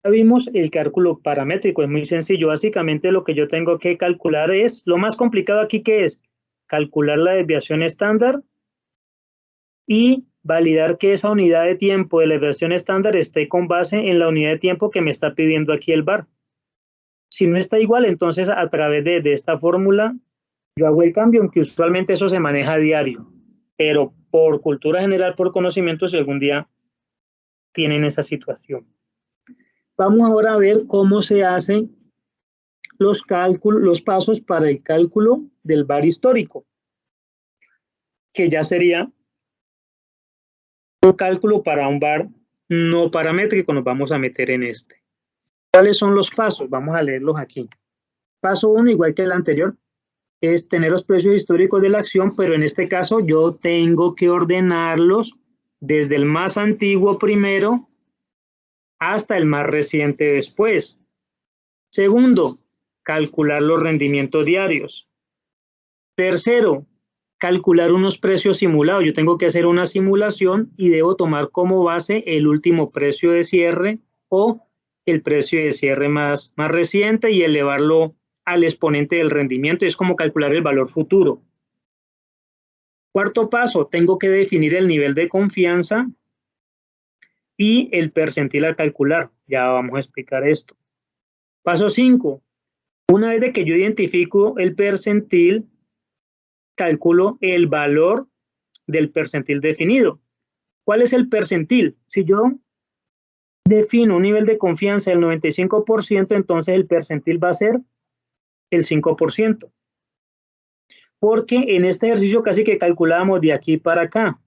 Ya vimos el cálculo paramétrico, es muy sencillo. Básicamente lo que yo tengo que calcular es, lo más complicado aquí que es calcular la desviación estándar y validar que esa unidad de tiempo de la desviación estándar esté con base en la unidad de tiempo que me está pidiendo aquí el VAR. Si no está igual, entonces a través de esta fórmula yo hago el cambio, aunque usualmente eso se maneja a diario, pero por cultura general, por conocimiento, si algún día tienen esa situación. Vamos ahora a ver cómo se hacen los cálculos, los pasos para el cálculo del VAR histórico, que ya sería un cálculo para un VAR no paramétrico. Nos vamos a meter en este. ¿Cuáles son los pasos? Vamos a leerlos aquí. Paso 1, igual que el anterior, es tener los precios históricos de la acción, pero en este caso yo tengo que ordenarlos desde el más antiguo primero hasta el más reciente después. Segundo, calcular los rendimientos diarios. Tercero, calcular unos precios simulados. Yo tengo que hacer una simulación y debo tomar como base el último precio de cierre o el precio de cierre más reciente y elevarlo al exponente del rendimiento. Es como calcular el valor futuro. Cuarto paso, tengo que definir el nivel de confianza y el percentil a calcular. Ya vamos a explicar esto. Paso 5. Una vez de que yo identifico el percentil, calculo el valor del percentil definido. ¿Cuál es el percentil? Si yo defino un nivel de confianza del 95%, entonces el percentil va a ser el 5%. Porque en este ejercicio casi que calculábamos de aquí para acá.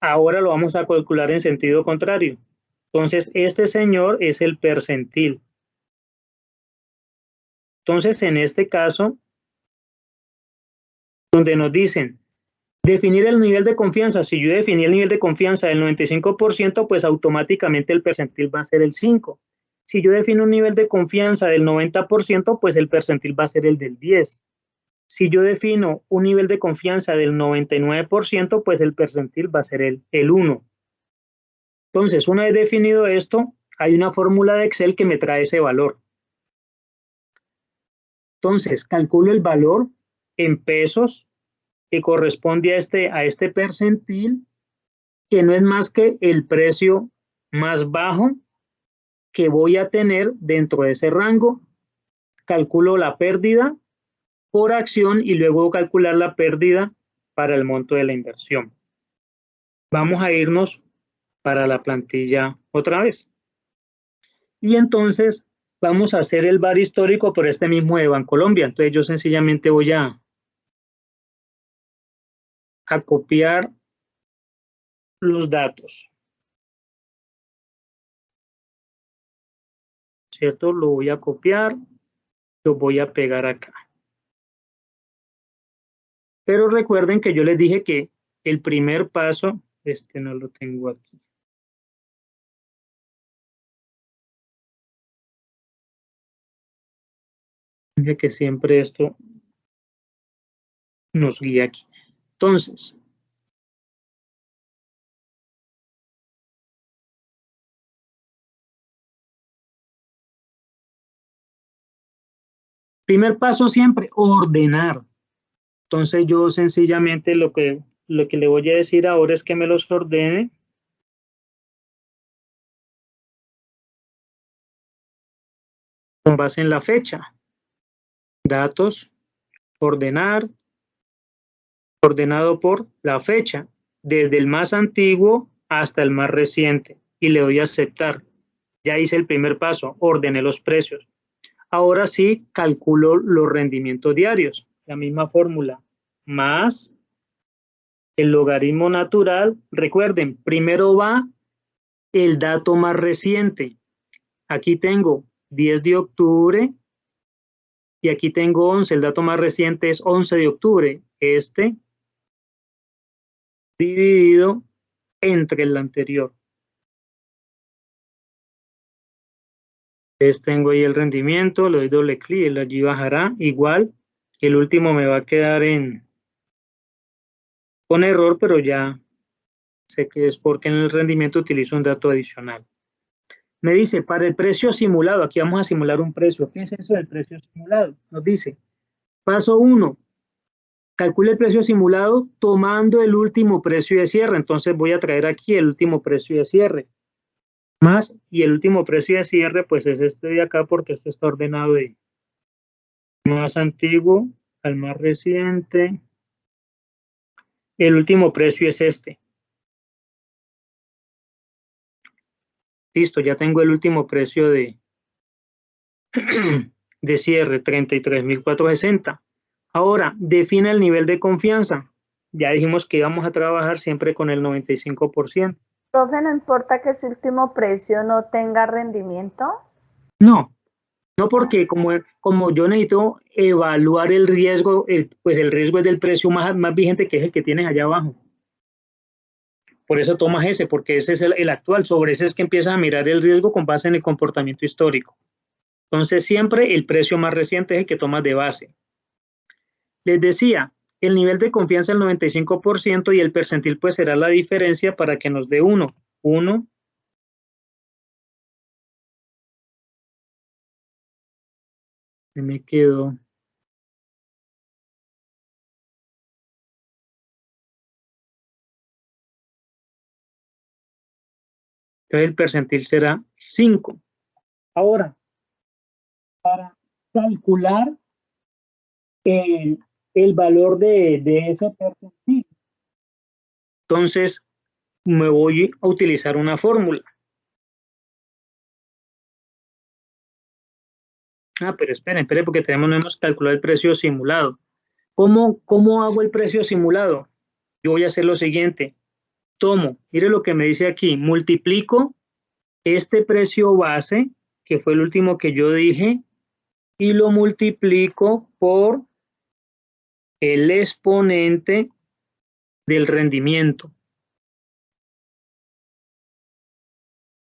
Ahora lo vamos a calcular en sentido contrario. Entonces, este señor es el percentil. Entonces, en este caso, donde nos dicen definir el nivel de confianza, si yo definí el nivel de confianza del 95%, pues automáticamente el percentil va a ser el 5. Si yo defino un nivel de confianza del 90%, pues el percentil va a ser el del 10. Si yo defino un nivel de confianza del 99%, pues el percentil va a ser el 1. Entonces, una vez definido esto, hay una fórmula de Excel que me trae ese valor. Entonces, calculo el valor en pesos que corresponde a este percentil, que no es más que el precio más bajo que voy a tener dentro de ese rango. Calculo la pérdida por acción y luego calcular la pérdida para el monto de la inversión. Vamos a irnos para la plantilla otra vez. Y entonces vamos a hacer el VAR histórico por este mismo de Bancolombia. Entonces yo sencillamente voy a copiar los datos, ¿cierto? Lo voy a copiar, lo voy a pegar acá. Pero recuerden que yo les dije que el primer paso, este no lo tengo aquí. Dije que siempre esto nos guía aquí. Entonces, primer paso siempre, ordenar. Entonces yo sencillamente lo que le voy a decir ahora es que me los ordene con base en la fecha. Datos, ordenar, ordenado por la fecha, desde el más antiguo hasta el más reciente, y le doy a aceptar. Ya hice el primer paso, ordené los precios. Ahora sí calculo los rendimientos diarios, la misma fórmula, más el logaritmo natural. Recuerden, primero va el dato más reciente. Aquí tengo 10 de octubre y aquí tengo 11. El dato más reciente es 11 de octubre. Este dividido entre el anterior. Entonces tengo ahí el rendimiento, le doy doble clic, él allí bajará. Igual, el último me va a quedar con error, pero ya sé que es porque en el rendimiento utilizo un dato adicional. Me dice, para el precio simulado, aquí vamos a simular un precio. ¿Qué es eso del precio simulado? Nos dice, paso 1, calcule el precio simulado tomando el último precio de cierre. Entonces voy a traer aquí el último precio de cierre. Más, y el último precio de cierre, pues es este de acá, porque este está ordenado de más antiguo al más reciente. El último precio es este. Listo, ya tengo el último precio de cierre, 33.460. Ahora, define el nivel de confianza. Ya dijimos que íbamos a trabajar siempre con el 95%. Profe, ¿no importa que ese último precio no tenga rendimiento? No, no porque como yo necesito evaluar el riesgo, pues el riesgo es del precio más vigente, que es el que tienes allá abajo. Por eso tomas ese, porque ese es el actual. Sobre ese es que empiezas a mirar el riesgo con base en el comportamiento histórico. Entonces siempre el precio más reciente es el que tomas de base. Les decía, el nivel de confianza del 95% y el percentil pues será la diferencia para que nos dé 1. 1 me quedó. Entonces el percentil será 5. Ahora, para calcular el valor de ese percentil, entonces me voy a utilizar una fórmula. Pero esperen, porque no hemos calculado el precio simulado. ¿Cómo hago el precio simulado? Yo voy a hacer lo siguiente. Tomo, mire lo que me dice aquí, multiplico este precio base, que fue el último que yo dije, y lo multiplico por el exponente del rendimiento.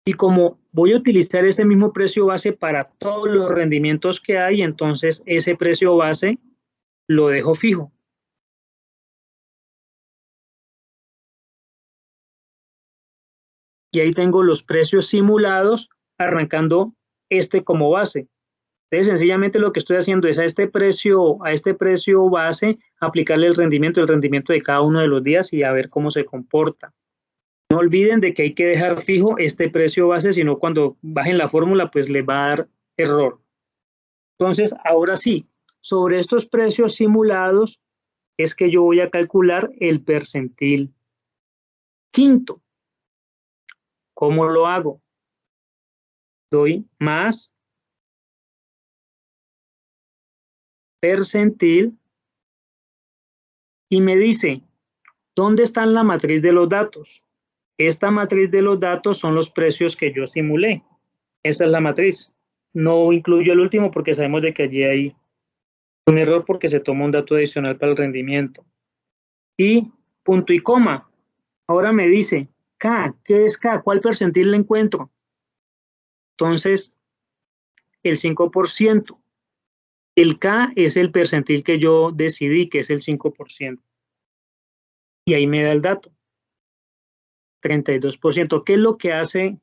Y como voy a utilizar ese mismo precio base para todos los rendimientos que hay, entonces ese precio base lo dejo fijo. Y ahí tengo los precios simulados arrancando este como base. Entonces, sencillamente lo que estoy haciendo es a este precio base, aplicarle el rendimiento de cada uno de los días y a ver cómo se comporta. No olviden de que hay que dejar fijo este precio base, si no cuando bajen la fórmula, pues les va a dar error. Entonces, ahora sí, sobre estos precios simulados es que yo voy a calcular el percentil quinto. ¿Cómo lo hago? Doy más percentil y me dice, ¿dónde está la matriz de los datos? Esta matriz de los datos son los precios que yo simulé. Esa es la matriz. No incluyo el último porque sabemos de que allí hay un error porque se toma un dato adicional para el rendimiento. Y punto y coma. Ahora me dice, K, ¿qué es K? ¿Cuál percentil le encuentro? Entonces, el 5%. El K es el percentil que yo decidí, que es el 5%. Y ahí me da el dato. 32%. ¿Qué es lo que hace?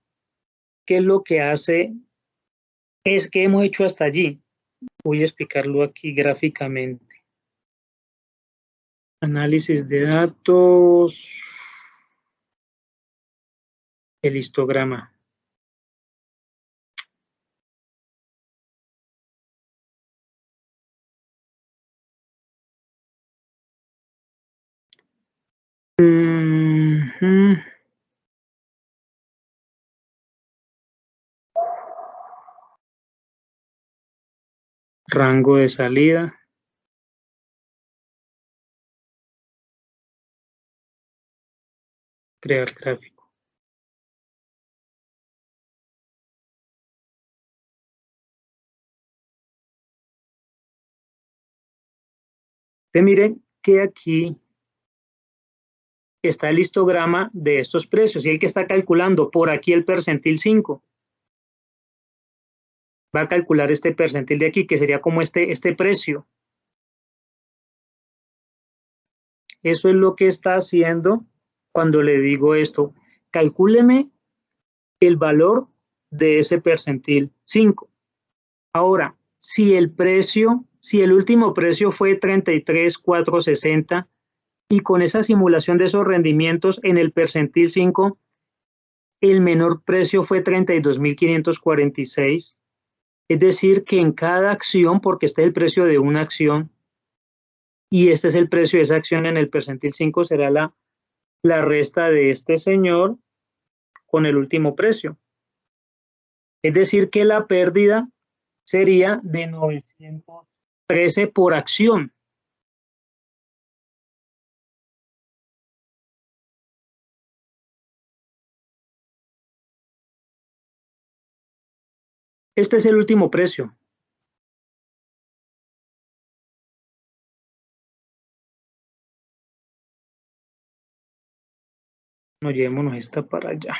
¿Qué es lo que hace? Es que hemos hecho hasta allí. Voy a explicarlo aquí gráficamente. Análisis de datos. El histograma. Rango de salida. Crear gráfico. Miren que aquí está el histograma de estos precios y el que está calculando por aquí el percentil 5. Va a calcular este percentil de aquí, que sería como este precio. Eso es lo que está haciendo cuando le digo esto. Calcúleme el valor de ese percentil 5. Ahora, si el último precio fue 33,460 y con esa simulación de esos rendimientos en el percentil 5, el menor precio fue 32.546, es decir que en cada acción, porque este es el precio de una acción y este es el precio de esa acción en el percentil 5, será la resta de este señor con el último precio. Es decir que la pérdida sería de 913 por acción. Este es el último precio. No, llevémonos esta para allá.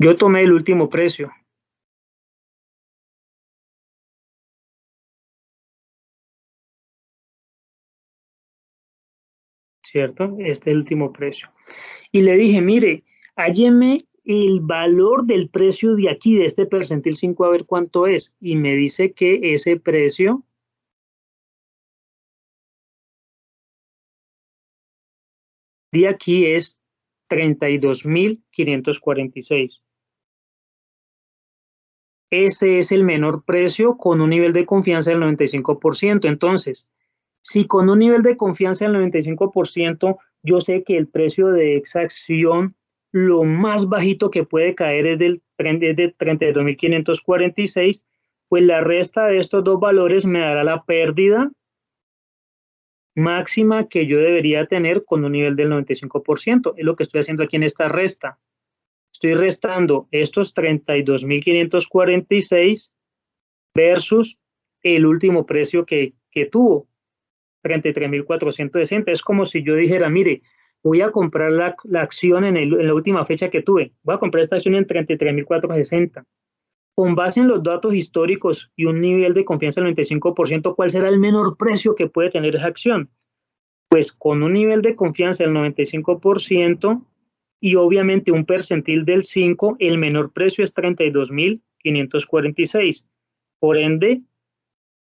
Yo tomé el último precio. ¿Cierto? Este es el último precio. Y le dije, mire, hálleme el valor del precio de aquí, de este percentil 5, a ver cuánto es. Y me dice que ese precio de aquí es 32.546. Ese es el menor precio con un nivel de confianza del 95%. Entonces, si con un nivel de confianza del 95%, yo sé que el precio de esa acción, lo más bajito que puede caer es de 32.546, pues la resta de estos dos valores me dará la pérdida máxima que yo debería tener con un nivel del 95%. Es lo que estoy haciendo aquí en esta resta. Estoy restando estos 32.546 versus el último precio que tuvo, 33.460. Es como si yo dijera, mire, voy a comprar la acción en la última fecha que tuve. Voy a comprar esta acción en 33.460. Con base en los datos históricos y un nivel de confianza del 95%, ¿cuál será el menor precio que puede tener esa acción? Pues con un nivel de confianza del 95% y obviamente un percentil del 5, el menor precio es 32.546. Por ende,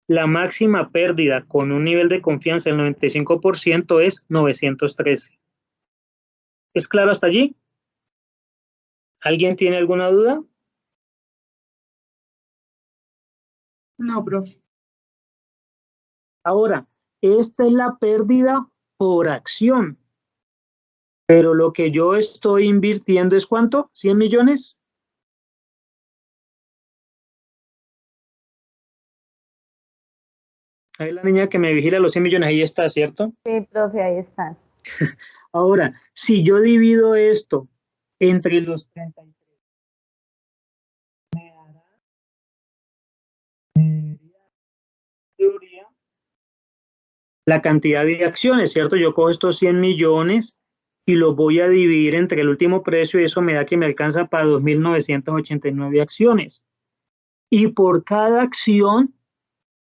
la máxima pérdida con un nivel de confianza del 95% es 913. ¿Es claro hasta allí? ¿Alguien tiene alguna duda? No, profe. Ahora, esta es la pérdida por acción. Pero lo que yo estoy invirtiendo es ¿cuánto? ¿100 millones? Ahí la niña que me vigila los 100 millones, ahí está, ¿cierto? Sí, profe, ahí están. Ahora, si yo divido esto entre los 33, me dará teoría la cantidad de acciones, ¿cierto? Yo cojo estos 100 millones y los voy a dividir entre el último precio y eso me da que me alcanza para 2.989 acciones. Y por cada acción,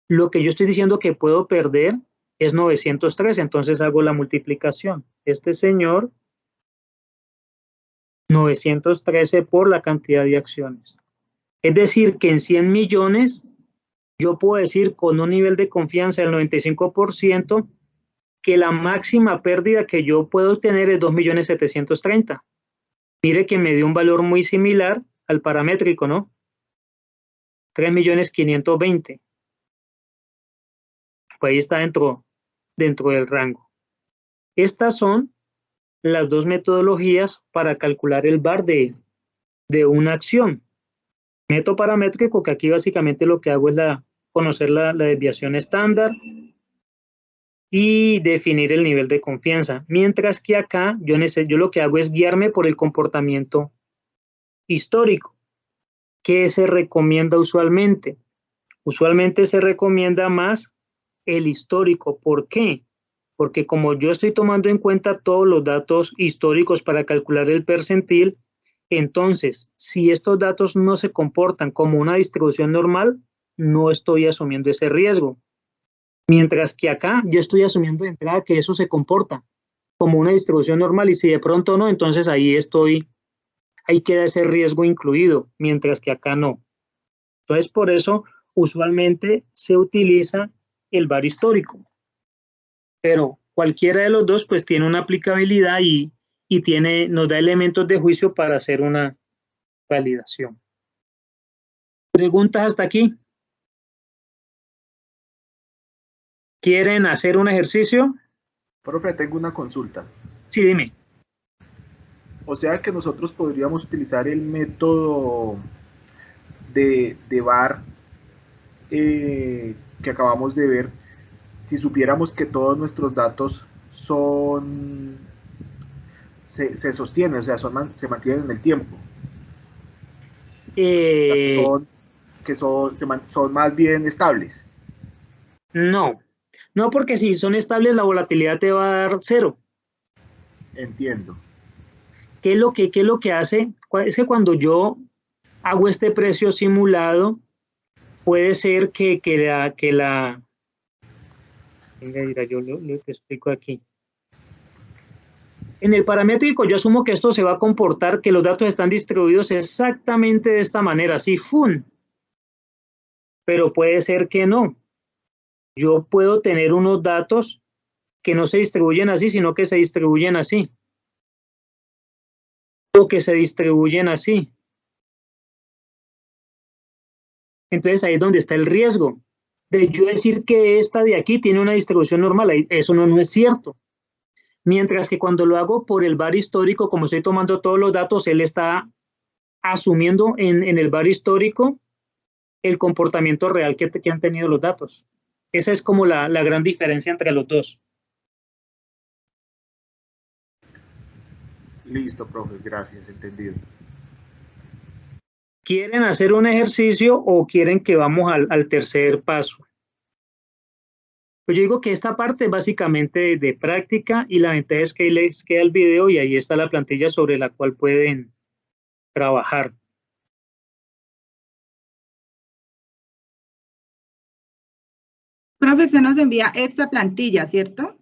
lo que yo estoy diciendo que puedo perder es 913, entonces hago la multiplicación. Este señor, 913 por la cantidad de acciones. Es decir, que en 100 millones, yo puedo decir con un nivel de confianza del 95% que la máxima pérdida que yo puedo tener es 2.730.000. Mire que me dio un valor muy similar al paramétrico, ¿no? 3.520.000. Pues ahí está dentro del rango. Estas son las dos metodologías para calcular el VAR de una acción. Método paramétrico, que aquí básicamente lo que hago es conocer la desviación estándar y definir el nivel de confianza. Mientras que acá yo lo que hago es guiarme por el comportamiento histórico. ¿Qué se recomienda usualmente? Usualmente se recomienda más el histórico. ¿Por qué? Porque como yo estoy tomando en cuenta todos los datos históricos para calcular el percentil, entonces, si estos datos no se comportan como una distribución normal, no estoy asumiendo ese riesgo. Mientras que acá yo estoy asumiendo de entrada que eso se comporta como una distribución normal y si de pronto no, entonces ahí queda ese riesgo incluido, mientras que acá no. Entonces, por eso usualmente se utiliza el VAR histórico. Pero cualquiera de los dos pues tiene una aplicabilidad y nos da elementos de juicio para hacer una validación. ¿Preguntas hasta aquí? ¿Quieren hacer un ejercicio? Profe, tengo una consulta. Sí, dime. O sea que nosotros podríamos utilizar el método de VAR que acabamos de ver si supiéramos que todos nuestros datos se sostienen, o sea, se mantienen en el tiempo. O sea, son más bien estables. No, porque si son estables la volatilidad te va a dar 0. Entiendo. ¿Qué es lo que hace? Es que cuando yo hago este precio simulado, puede ser venga, mira, yo te explico aquí. En el paramétrico yo asumo que esto se va a comportar, que los datos están distribuidos exactamente de esta manera, así, ¡fun! Pero puede ser que no. Yo puedo tener unos datos que no se distribuyen así, sino que se distribuyen así. O que se distribuyen así. Entonces ahí es donde está el riesgo de yo decir que esta de aquí tiene una distribución normal. Eso no es cierto. Mientras que cuando lo hago por el VAR histórico, como estoy tomando todos los datos, él está asumiendo en el VAR histórico el comportamiento real que han tenido los datos. Esa es como la gran diferencia entre los dos. Listo, profe, gracias, entendido. ¿Quieren hacer un ejercicio o quieren que vamos al tercer paso? Pues yo digo que esta parte es básicamente de práctica y la ventaja es que ahí les queda el video y ahí está la plantilla sobre la cual pueden trabajar. Profe, se nos envía esta plantilla, ¿cierto?